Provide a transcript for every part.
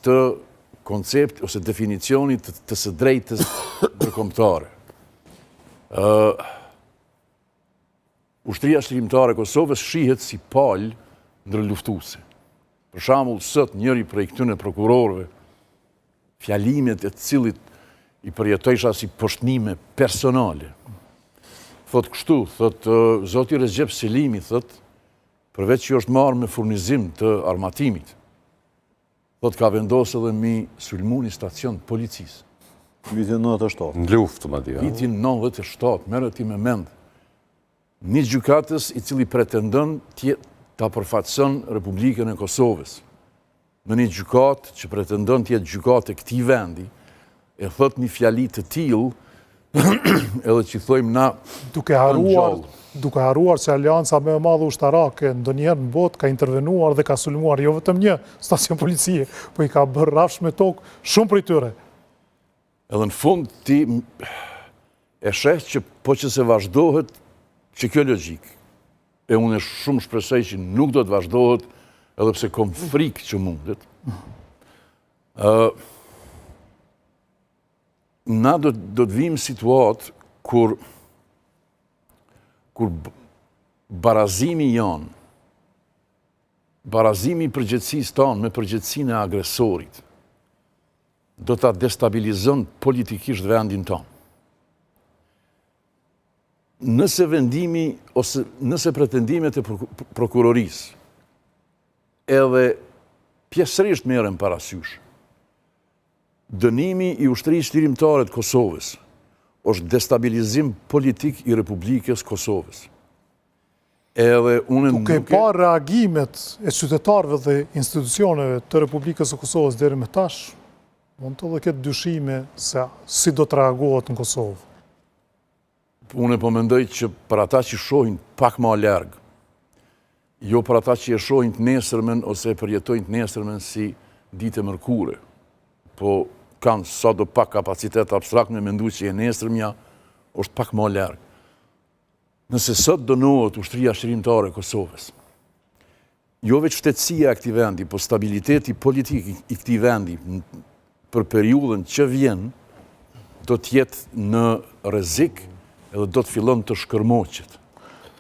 të koncept ose definicionit të së drejtës ndërkombëtare. Ushtria shërbimtare e Kosovës shihet si palë ndërluftuese. Për shembull, sot njëri prej këtyre prokurorëve, fjalimet e cilit i përjetojsha si poshtnime personale. Thot kështu, thot zoti Recep Selimi, thot, përveç që është marrë me furnizim të armatimit, thot ka vendosë edhe mi sulmu një stacion të policisë. Vitin 97. Në luftë, ma dhja. Vitin 97, merë ti me mend. Një gjykatës i cili pretendon ta përfaqëson Republikën e Kosovës. Në një gjykatë që pretendon të jetë gjykatë e këtij vendi, e thot një fjali të tillë, edhe që thojmë na duke haruar që alianca më e madhe ushtarake ndonjëherë në botë ka intervenuar dhe ka sulmuar jo vetëm një stacion policie, po i ka bërë rafsh me tokë shumë prej tyre. Edhe në fund ti e sheh që po që se vazhdohet që kjo logjik, e unë shumë shpresoj që nuk do të vazhdohet, edhe pse kom frikë që mundet. Na do të vim situatë kur barazimi janë, barazimi i përgjegjësisë tonë me përgjegjësinë e agresorit, do ta destabilizon politikisht vendin tonë. Nëse vendimi ose nëse pretendimet e prokurorisë edhe pjesërisht merren parasysh, dënimi i ushtrisë shërbimtare të Kosovës është destabilizim politik i Republikës Kosovës. Edhe unë duke pa reagimet e qytetarëve dhe institucioneve të Republikës së Kosovës deri më tash, mund të edhe ketë dyshime se si do të reagohet në Kosovë. Unë po mendoj që për ata që shohin pak më larg, jo për ata që e shohin të nesërmen ose e përjetojnë të nesërmen si ditë e mërkure, po kanë sa do pak kapacitet abstrakt me mendu që e nesërmja është pak më larg. Nëse sot dënohet ushtria shërbimtare e Kosovës, jo veç shtetësia e këtij vendi, po stabiliteti politik i këtij vendi për periudhën që vjen, do të jetë në rrezik edhe do të fillon të shkërmoqet.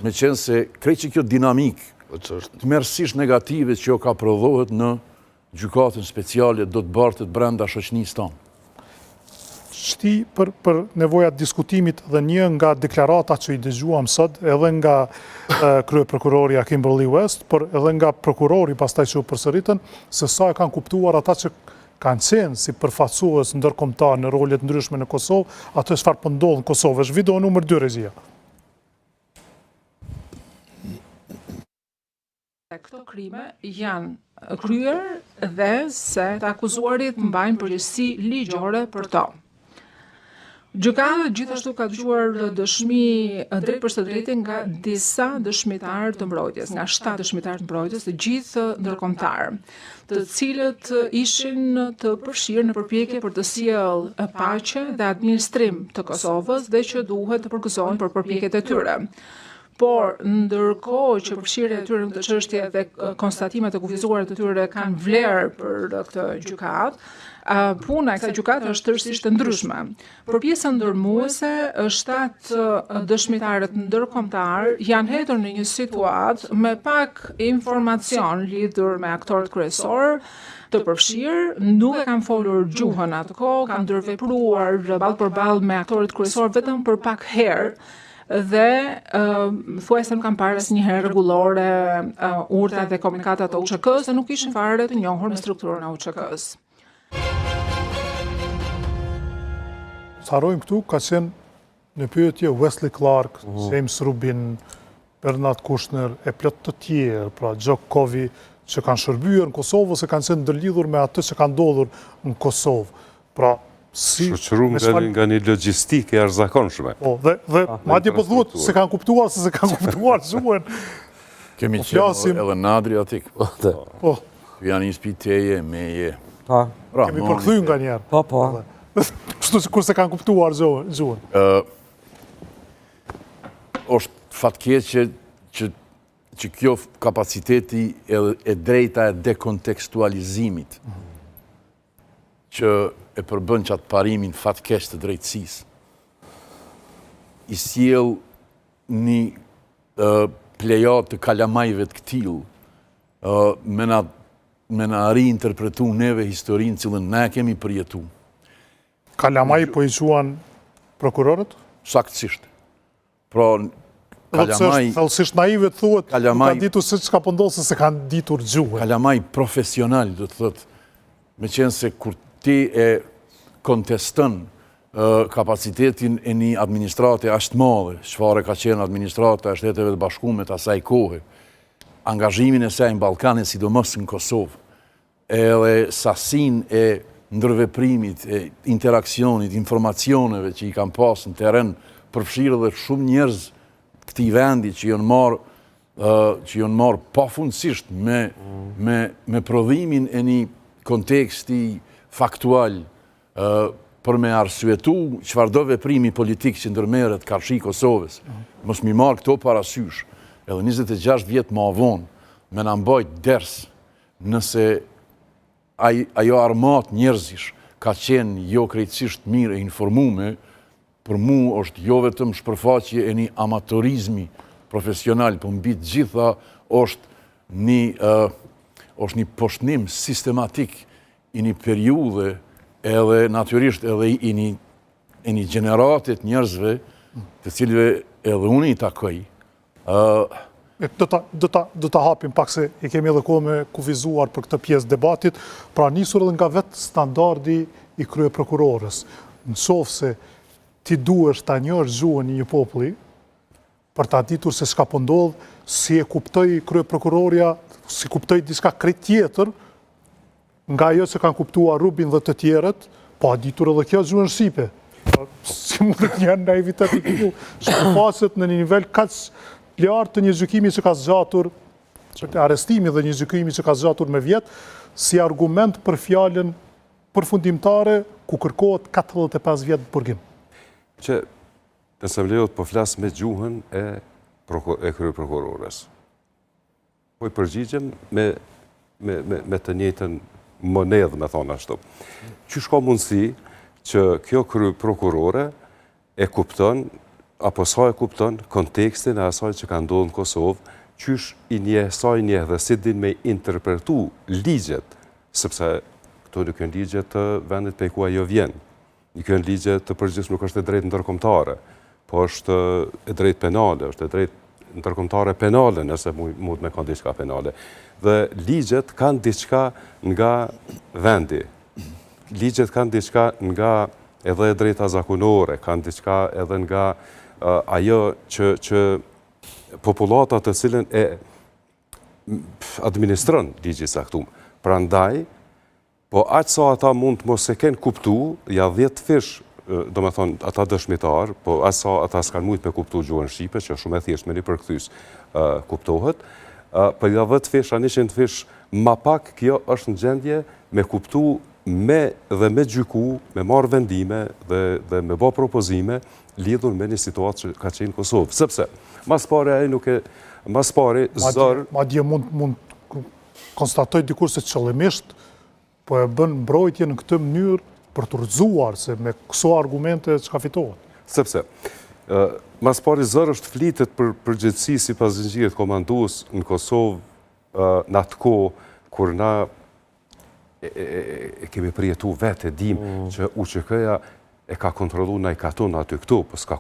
Me qenë se krejt që kjo dinamik të merësisht negative që jo ka prodhohet në gjykatën speciale do të bartet brenda shoqënisë tonë. Shti për nevojat diskutimit dhe një nga deklarata që i dëgjuam sot, edhe nga kryeprokurori Kimberly West, por edhe nga prokurori pastaj që u përsëritën, se sa e kanë kuptuar ata që kanë qenë si përfaqësues ndërkombëtar në rolet ndryshme në Kosovë, atë çfarë po ndodh në Kosovë. Është video numër 2, regjia. Këto krime janë kryer dhe se të akuzuarit mbajnë përgjegjësi ligjore për to. Gjykata gjithashtu ka dëgjuar dëshmi drejt për së drejtin nga disa dëshmitarë të mbrojtjes, nga 7 dëshmitarë të mbrojtjes, të gjithë ndërkombëtar, të cilët ishin të përfshirë në përpjekje për të sjellë paqe dhe administrim të Kosovës dhe që duhet të përgëzohen për përpjekjet e tyre. Por, ndërkohë që përfshirja e tyre në këtë çështje dhe konstatimet e kufizuara të tyre kanë vlerë për këtë gjykatë, puna e kësaj gjykate është tërësisht e ndryshme. Për pjesën ndërmuese, 7 dëshmitarët ndërkombëtar janë hetur në një situatë me pak informacion lidhur me aktorët kryesor të përfshirë, nuk e kanë folur gjuhën atë kohë, kanë ndërvepruar ballë për ballë me aktorët kryesor vetëm për pak herë, dhe thuajse nuk kanë parë asnjëherë rregullore urtat dhe komunikatat e UÇK-s, dhe nuk ishin fare të njohur me strukturën e UÇK-s. Sa harrojmë këtu, ka qenë në pyetje Wesley Clark, James Rubin, Bernard Kouchner, e plot të tjerë, pra Gjokovi, që kanë shërbyer në Kosovë ose kanë qenë ndërlidhur me atë që ka ndodhur në Kosovë. Pra, shoqëruar nga një logjistikë e arzakonshme. Po, dhe madje po thuhet se kanë kuptuar se kanë kuptuar zuhen. Kemi qenë edhe në Adriatik. Po. Janë një spiteje, meje. Kemi përkthyr nga njerë. Po. Kështu që kur se kanë kuptuar zuhen. Është fatkeqe që kjo kapaciteti e drejta e dekontekstualizimit që e përbën qatë parimin fatkeq të drejtësisë, i sjell një plejat të kalamajve të këtil, me na ri-interpretu neve historinë cilën ne kemi përjetu. Kalamaj po i quan prokurorët? Saktësisht. Pra, kalamaj... Thellësisht naive të thuhet, Kalamaj- ka ditur se çka po ndodh se kanë ditur gjuhën. Kalamaj profesional, do të thotë, me qenë se kur ti e kontestën kapacitetin e një administrate ashtë madhe, çfarë ka qenë administrata e Shteteve të Bashkuara të asaj kohe, angazhimin e saj në Ballkane, sidomos në Kosovë, edhe sasin e ndërveprimit, e interakcionit, informacioneve që i kanë pas në teren, përfshirë dhe shumë njerëz këtij vendi që janë marrë pafundësisht me prodhimin e një konteksti faktual për me arsyetu çfarëdo veprimi politik që ndërmerret karshi Kosovës. Mos mi marr këto parasysh, edhe 26 vjet më vonë, me na mbajt ders nëse ajo armat njerëzish ka qenë jo krejtësisht mirë e informume, për mu është jo vetëm shpërfaqje e një amatorizmi profesional, për mbi të gjitha është një poshtnim sistematik i një periudhe edhe natyrisht edhe i një generatet njerëzve të cilëve edhe unë i takoj. Do ta hapim pak se i kemi edhe kohë me kufizuar për këtë pjesë debatit, pra nisur edhe nga vetë standardi i kryeprokurorës. Nëse se ti duhesh ta njohësh gjuhën e një populli, për ta ditur se çka po ndodh, si e kuptoi kryeprokuroria, si kuptoi diçka krejt tjetër, nga ajo që kanë kuptuar Rubin dhe të tjerët, pa ditur edhe kjo gjuhën shqipe. Si mund të jenë naivitet i këtu, shpërfaqet në një nivel kaq lartë të një gjykimi që ka zgjatur, arrestimi dhe një gjykimi që ka zgjatur me vjet, si argument për fjalën përfundimtare ku kërkohet 45 vjet burgim. Që nëse më lejohet po flas me gjuhën e kryeprokurorës. Po i përgjigjem me të njëjtën monedhë, me thonë ashtu. Qysh ka mundësi që kjo kryeprokurore e kupton, apo sa e kupton kontekstin e asaj që ka ndodhur në Kosovë, qysh i njeh, sa i njeh dhe si din me interpretu ligjet, sepse këto nuk janë ligjet të vendit prej ku ajo vjen. Nuk janë ligjet të përgjithshme, nuk është e drejtë ndërkombëtare, po është e drejtë penale, është e drejtë ndërkombëtare penale, nëse mund me kanë diçka penale. Dhe ligjet kanë diçka nga vendi. Ligjet kanë diçka nga edhe e drejta zakonore, kanë diçka edhe nga ajo që populata të cilën e administron ligji i caktuar. Prandaj, po aq sa ata mund mos e kenë kuptu, ja 10 fish, do me thonë ata dëshmitar, po aq sa ata s'kan mujt me kuptu gjuhën shqipe, që shumë e thjesht me një përkthys kuptohet, për ja 10 fish, a 100 fish, ma pak kjo është në gjendje me kuptu dhe me gjyku, me marrë vendime dhe me bë propozime lidhur me një situatë që ka qenë Kosovë. Sepse, mas pare ai nuk e, mas pare zërë... Madje mund konstatoj dikur se qëllimisht po e bën mbrojtje në këtë mënyrë për të rrëzuar se me këso argumente çka fitohet. Sepse, mas pari zërë është flitet për përgjithësi si pas zëngjirit komandues në Kosovë në atë kohë, kur na e kemi përjetu vetë, e dim që UÇK-ja e ka kontrolu na i katon aty këtu, po s'ka